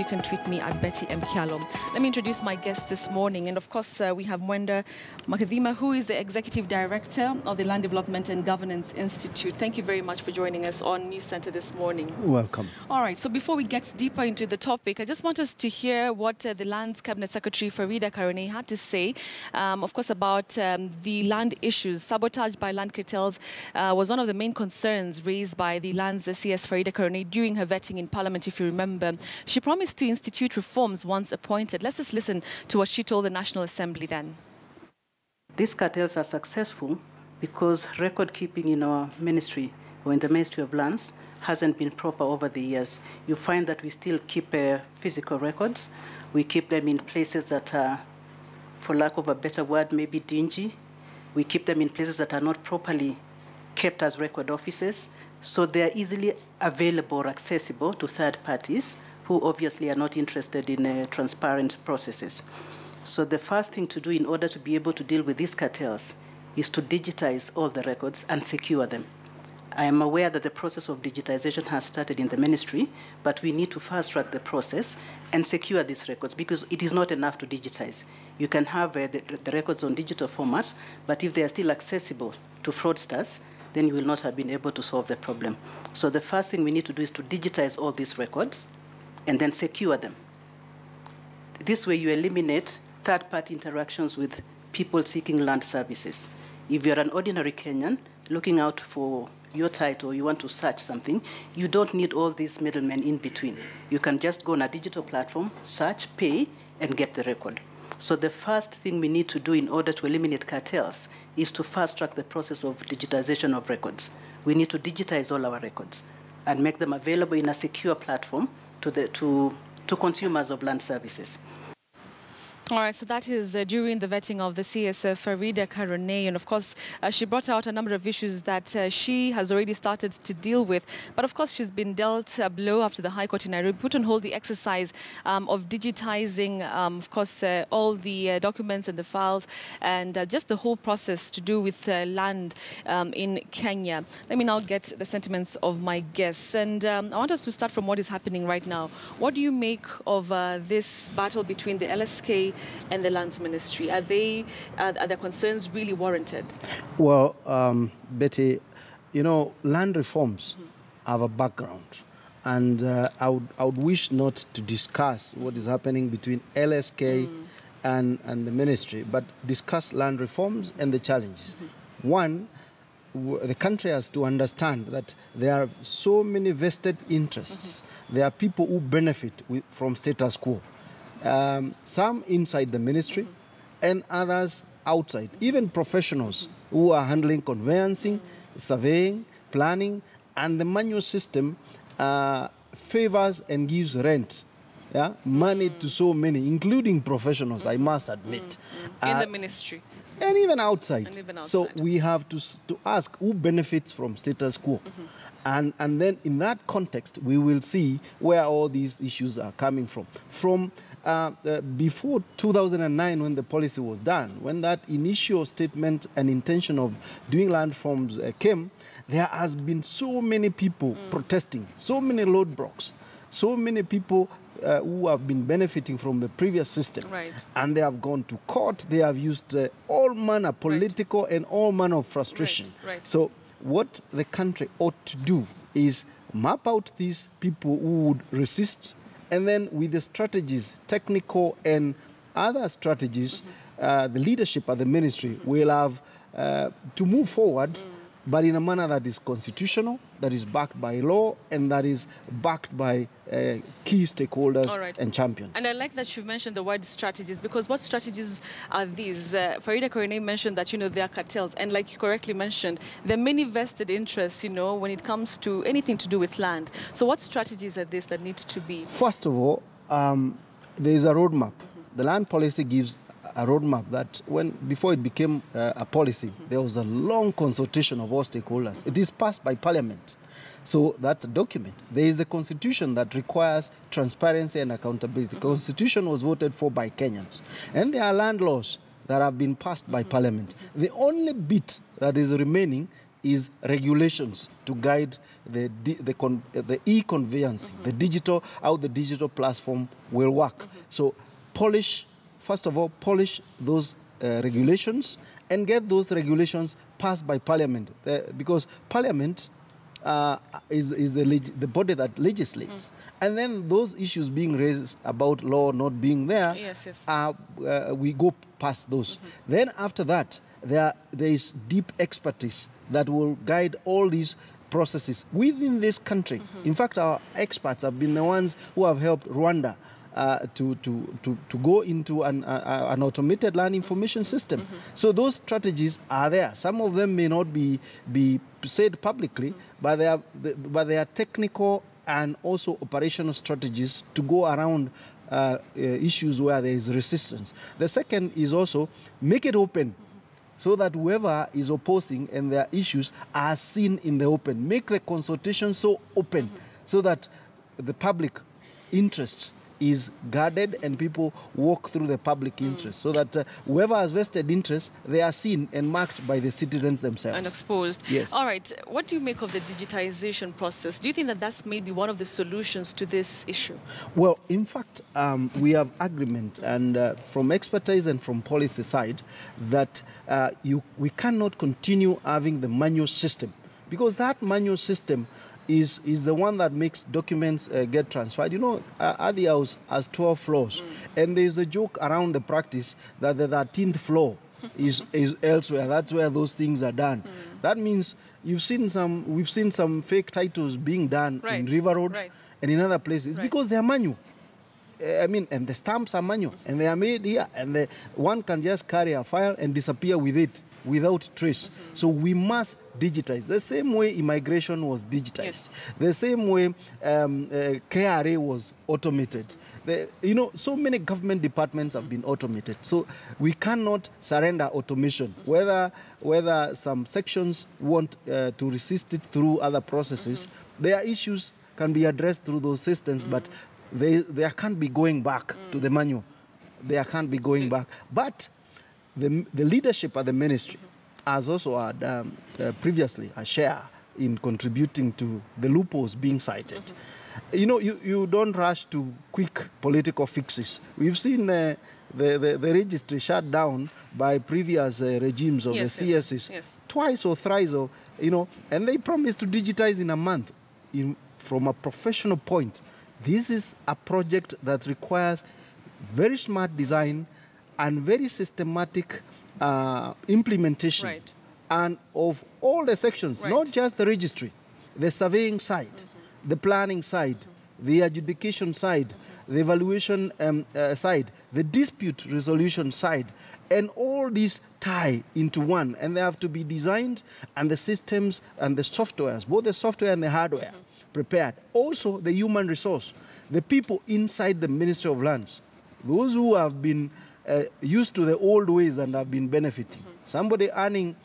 you can tweet me at Betty M. Kialo. Let me introduce my guest this morning. And of course, we have Mwenda, who is the Executive Director of the Land Development and Governance Institute. Thank you very much for joining us on News Center this morning. Welcome. All right, so before we get deeper into the topic, I just want us to hear what the Land's Cabinet Secretary Farida Karone had to say, of course, about the land issues. Sabotage by land cartels was one of the main concerns raised by the Land's CS Farida Karone during her vetting in Parliament, if you remember. She promised to institute reforms once appointed. Let's just listen to what she told the National Assembly then. These cartels are successful because record keeping in our ministry, or in the Ministry of Lands, hasn't been proper over the years. You find that we still keep physical records. We keep them in places that are, for lack of a better word, maybe dingy. We keep them in places that are not properly kept as record offices. So they are easily available or accessible to third parties who obviously are not interested in transparent processes. So the first thing to do in order to be able to deal with these cartels is to digitize all the records and secure them. I am aware that the process of digitization has started in the ministry, but we need to fast-track the process and secure these records because it is not enough to digitize. You can have the records on digital formats, but if they are still accessible to fraudsters, then you will not have been able to solve the problem. So the first thing we need to do is to digitize all these records and then secure them. This way you eliminate third-party interactions with people seeking land services. If you're an ordinary Kenyan looking out for your title, you want to search something, you don't need all these middlemen in between. You can just go on a digital platform, search, pay, and get the record. So the first thing we need to do in order to eliminate cartels is to fast-track the process of digitization of records. We need to digitize all our records and make them available in a secure platform to consumers of land services. All right, so that is during the vetting of the CS Farida Karone, and of course she brought out a number of issues that she has already started to deal with. But of course she's been dealt a blow after the High Court in Nairobi put on hold the exercise of digitizing, of course, all the documents and the files and just the whole process to do with land in Kenya. Let me now get the sentiments of my guests, and I want us to start from what is happening right now. What do you make of this battle between the LSK and the Lands Ministry? Are their concerns really warranted? Well, Betty, you know, land reforms have a background. And I would wish not to discuss what is happening between LSK and the ministry, but discuss land reforms and the challenges. One, the country has to understand that there are so many vested interests. There are people who benefit from status quo. Some inside the ministry and others outside, even professionals who are handling conveyancing, surveying, planning, and the manual system favors and gives rent, money to so many, including professionals, I must admit. In the ministry. And even outside. So outside. we have to ask who benefits from status quo. And then in that context, we will see where all these issues are coming from. Before 2009, when the policy was done, when that initial statement and intention of doing land reforms came, there has been so many people protesting, so many roadblocks, so many people who have been benefiting from the previous system. Right. And they have gone to court, they have used all manner, political and all manner of frustration. Right. So what the country ought to do is map out these people who would resist, and then with the strategies, technical and other strategies, the leadership at the ministry will have to move forward, but in a manner that is constitutional, that is backed by law, and that is backed by key stakeholders and champions. And I like that you've mentioned the word strategies, because what strategies are these? Farida Karone mentioned that, there are cartels, and like you correctly mentioned, there are many vested interests, when it comes to anything to do with land. So what strategies are these that need to be? First of all, there is a roadmap. The land policy gives a roadmap that before it became a policy, there was a long consultation of all stakeholders. It is passed by Parliament. So that's a document. There is a constitution that requires transparency and accountability. The constitution was voted for by Kenyans. And there are land laws that have been passed by Parliament. The only bit that is remaining is regulations to guide the e-conveyance, the digital, how the digital platform will work. So first of all, polish those regulations and get those regulations passed by Parliament, because Parliament is the body that legislates. And then those issues being raised about law not being there, we go past those. Then after that, there is deep expertise that will guide all these processes within this country. In fact, our experts have been the ones who have helped Rwanda to go into an automated land information system. So those strategies are there. Some of them may not be said publicly, but they are technical and also operational strategies to go around issues where there is resistance. The second is also make it open, so that whoever is opposing and their issues are seen in the open. Make the consultation so open so that the public interest is guarded and people walk through the public interest, so that whoever has vested interest, they are seen and marked by the citizens themselves. And exposed. Yes. All right. What do you make of the digitization process? Do you think that that's maybe one of the solutions to this issue? Well, in fact, we have agreement and from expertise and from policy side that we cannot continue having the manual system, because that manual system is the one that makes documents get transferred. You know, Adi House has 12 floors, and there's a joke around the practice that the 13th floor is elsewhere. That's where those things are done. That means we've seen some fake titles being done in River Road and in other places because they are manual. I mean, and the stamps are manual, and they are made here, and one can just carry a file and disappear with it without trace. So we must digitize. The same way immigration was digitized. The same way KRA was automated. So many government departments have been automated. So we cannot surrender automation. Whether some sections want to resist it through other processes, their issues can be addressed through those systems, but they can't be going back to the manual. They can't be going back. But the leadership at the ministry has also had previously a share in contributing to the loopholes being cited. You know, you don't rush to quick political fixes. We've seen the registry shut down by previous regimes of the CSs twice or thrice, and they promised to digitize in a month. From a professional point, this is a project that requires very smart design and very systematic implementation, and of all the sections, not just the registry, the surveying side, the planning side, the adjudication side, the evaluation side, the dispute resolution side, and all these tie into one, and they have to be designed, and the systems and the softwares, both the software and the hardware, prepared. Also, the human resource, the people inside the Ministry of Lands, those who have been used to the old ways and have been benefiting. Somebody earning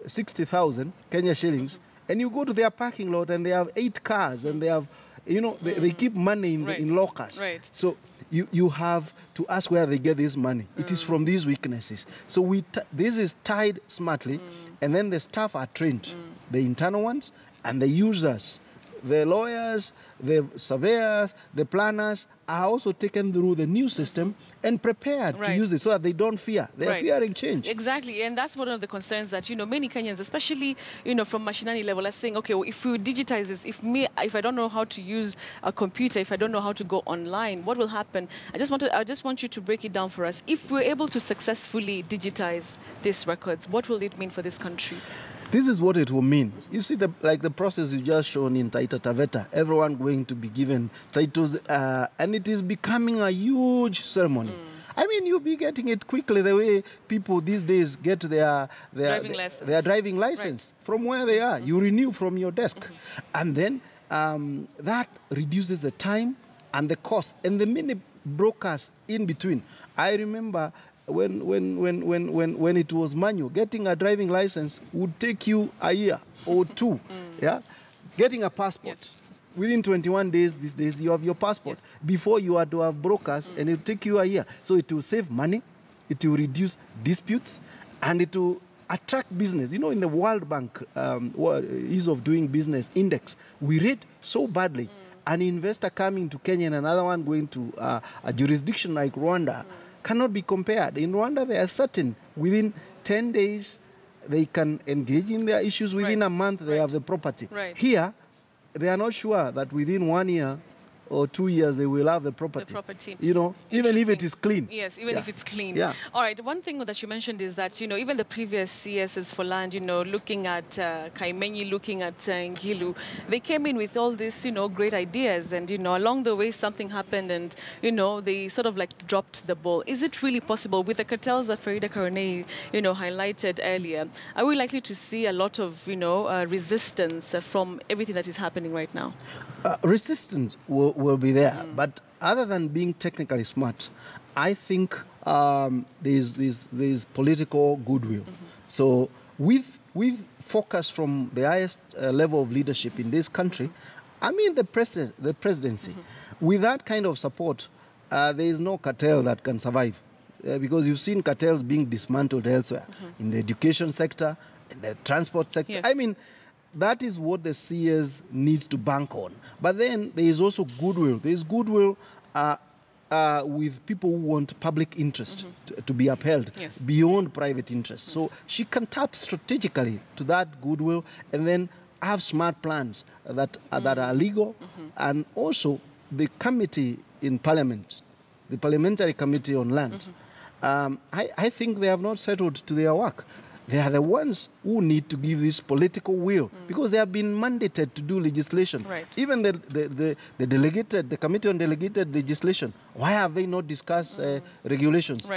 60,000 Kenya shillings, and you go to their parking lot and they have 8 cars and they have, they keep money in lockers. So you have to ask where they get this money. It is from these weaknesses. So this is tied smartly, and then the staff are trained, the internal ones and the users. The lawyers, the surveyors, the planners are also taken through the new system and prepared to use it so that they don't fear. They are fearing change. Exactly, and that's one of the concerns that, many Kenyans, especially, from mashinani level, are saying, okay, well, if we digitize this, if I don't know how to use a computer, if I don't know how to go online, what will happen? I just want you to break it down for us. If we're able to successfully digitize these records, what will it mean for this country? This is what it will mean. You see, the process you just shown in Taita Taveta, everyone going to be given titles, and it is becoming a huge ceremony. I mean, you'll be getting it quickly the way people these days get their driving license from where they are. You renew from your desk. And then that reduces the time and the cost and the many brokers in between. I remember when it was manual, getting a driving license would take you a year or 2. Getting a passport within 21 days these days you have your passport. Before you had to have brokers, and it will take you a year. So it will save money, it will reduce disputes, and it will attract business. You know, in the World Bank Ease of Doing Business Index, we rate so badly. An investor coming to Kenya and another one going to a jurisdiction like Rwanda cannot be compared. In Rwanda, they are certain within 10 days they can engage in their issues. Within a month, they have the property. Here, they are not sure that within 1 year or 2 years they will have the property. You know, even if it is clean. Yes, even if it's clean. Yeah. All right, one thing that you mentioned is that, you know, even the previous CSs for land, you know, looking at Kaimenyi, looking at Ngilu, they came in with all these, you know, great ideas. And, you know, along the way something happened and, you know, they sort of like dropped the ball. Is it really possible with the cartels that Farida Karonei, you know, highlighted earlier? Are we likely to see a lot of, you know, resistance from everything that is happening right now? Resistance will be there, but other than being technically smart, I think there's political goodwill. So with focus from the highest level of leadership in this country, I mean the presidency, with that kind of support, there is no cartel that can survive. Because you've seen cartels being dismantled elsewhere, in the education sector, in the transport sector. Yes. I mean, that is what the CS needs to bank on. But then there is also goodwill. There is goodwill with people who want public interest to be upheld beyond private interest. So she can tap strategically to that goodwill and then have smart plans that are legal. And also the committee in Parliament, the Parliamentary Committee on Land, I think they have not settled to their work. They are the ones who need to give this political will because they have been mandated to do legislation. Even the Committee on Delegated Legislation, why have they not discussed regulations?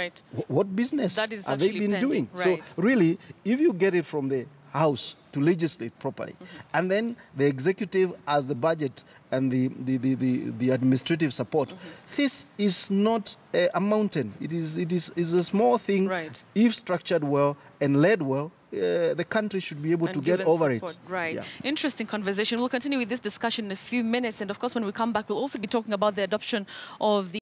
What business have they been doing? So really, if you get it from the House to legislate properly, and then the executive as the budget and the administrative support, this is not a mountain. It is a small thing. If structured well and led well, the country should be able to get over it. Interesting conversation. We'll continue with this discussion in a few minutes. And of course, when we come back, we'll also be talking about the adoption of the